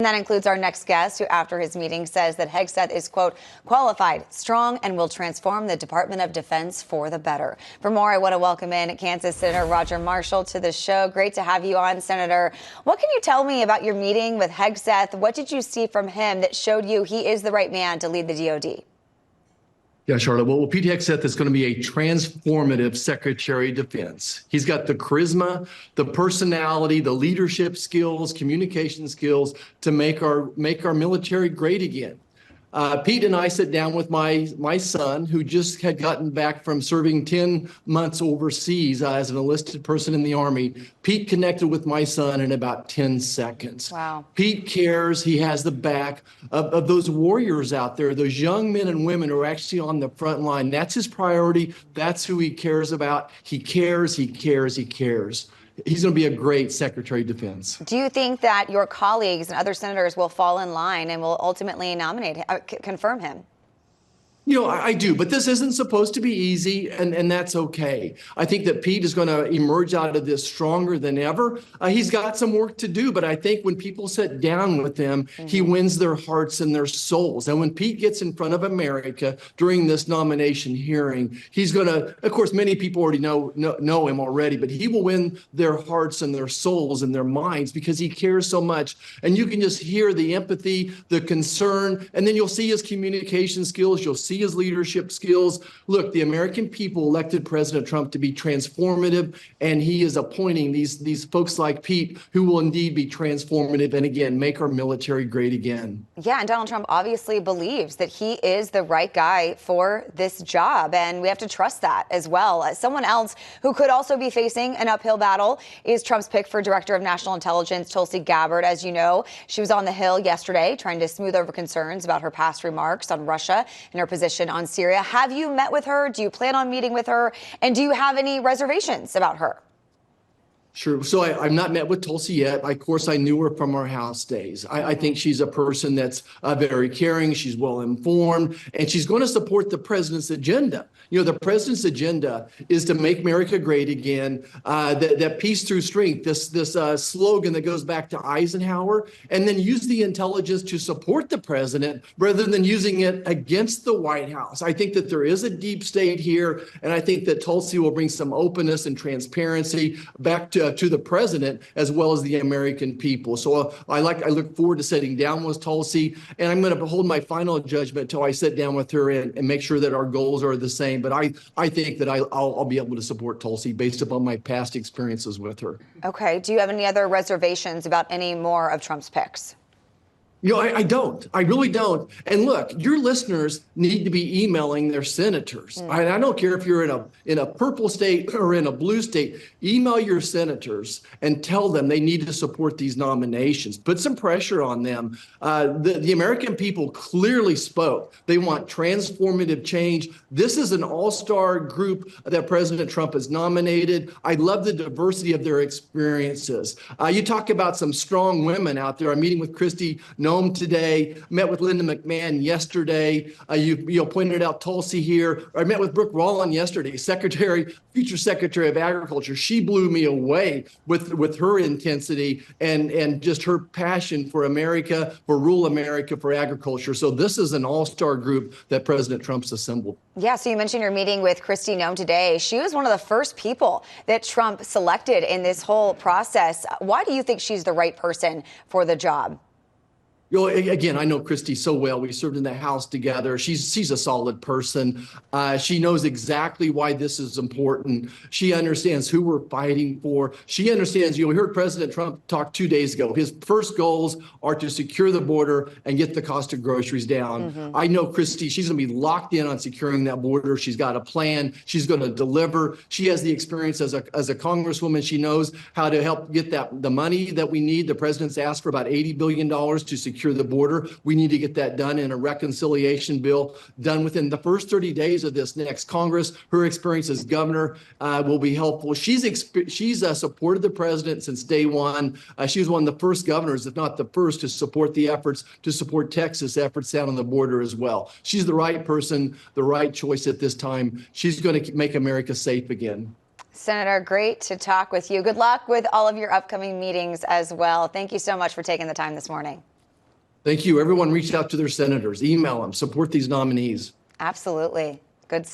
And that includes our next guest, who after his meeting says that Hegseth is, quote, qualified, strong, and will transform the Department of Defense for the better. For more, I want to welcome in Kansas Senator Roger Marshall to the show. Great to have you on, Senator. What can you tell me about your meeting with Hegseth? What did you see from him that showed you he is the right man to lead the DOD? Yeah, Charlotte. Well, Pete Hegseth is going to be a transformative Secretary of Defense. He's got the charisma, the personality, the leadership skills, communication skills to make our military great again. Pete and I sat down with my son, who just had gotten back from serving 10 months overseas as an enlisted person in the Army. Pete connected with my son in about 10 seconds. Wow. Pete cares. He has the back of those warriors out there, those young men and women who are actually on the front line. That's his priority. That's who he cares about. He cares, he cares, he cares. He's going to be a great Secretary of Defense. Do you think that your colleagues and other senators will fall in line and will ultimately confirm him? You know, I do, but this isn't supposed to be easy, and that's okay. I think that Pete is going to emerge out of this stronger than ever. He's got some work to do, but I think when people sit down with him, he wins their hearts and their souls. And when Pete gets in front of America during this nomination hearing, he's going to, of course, many people already know him already, but he will win their hearts and their souls and their minds because he cares so much. And you can just hear the empathy, the concern, and then you'll see his communication skills. You'll see his leadership skills. Look, the American people elected President Trump to be transformative, and he is appointing these folks like Pete who will indeed be transformative and, again, make our military great again. Yeah, and Donald Trump obviously believes that he is the right guy for this job, and we have to trust that as well. Someone else who could also be facing an uphill battle is Trump's pick for Director of National Intelligence, Tulsi Gabbard. As you know, she was on the Hill yesterday trying to smooth over concerns about her past remarks on Russia and her position on Syria. Have you met with her? Do you plan on meeting with her? And do you have any reservations about her? Sure. So I've not met with Tulsi yet. Of course, I knew her from our House days. I think she's a person that's very caring. She's well informed, and she's going to support the president's agenda. You know, the president's agenda is to make America great again, that peace through strength, this slogan that goes back to Eisenhower, and then use the intelligence to support the president rather than using it against the White House. I think that there is a deep state here, and I think that Tulsi will bring some openness and transparency back to the president as well as the American people. So I look forward to sitting down with Tulsi, and I'm going to hold my final judgment until I sit down with her and make sure that our goals are the same. But I think that I'll be able to support Tulsi based upon my past experiences with her. Okay. Do you have any other reservations about any more of Trump's picks? You know, I don't. I really don't. And look, your listeners need to be emailing their senators. I don't care if you're in a purple state or in a blue state. Email your senators and tell them they need to support these nominations. Put some pressure on them. The American people clearly spoke. They want transformative change. This is an all-star group that President Trump has nominated. I love the diversity of their experiences. You talk about some strong women out there. I'm meeting with Kristi Noem today, met with Linda McMahon yesterday. You pointed out Tulsi here. I met with Brooke Roland yesterday, future Secretary of Agriculture. She blew me away with her intensity and just her passion for America, for rural America, for agriculture. So this is an all-star group that President Trump's assembled. Yeah, so you mentioned your meeting with Kristi Noem today. She was one of the first people that Trump selected in this whole process. Why do you think she's the right person for the job? You know, again, I know Kristi so well. We served in the House together. She's a solid person. She knows exactly why this is important. She understands who we're fighting for. She understands, we heard President Trump talk 2 days ago. His first goals are to secure the border and get the cost of groceries down. I know Kristi, she's going to be locked in on securing that border. She's got a plan. She's going to deliver. She has the experience as a congresswoman. She knows how to help get the money that we need. The president's asked for about $80 billion to secure the border. We need to get that done in a reconciliation bill done within the first 30 days of this next Congress. Her experience as governor will be helpful. She's supported the president since day one. She was one of the first governors, if not the first, to support the efforts, to support Texas efforts down on the border as well. She's the right person, the right choice at this time. She's going to make America safe again. Senator, great to talk with you. Good luck with all of your upcoming meetings as well. Thank you so much for taking the time this morning. Thank you. Everyone reach out to their senators, email them, support these nominees. Absolutely. Good.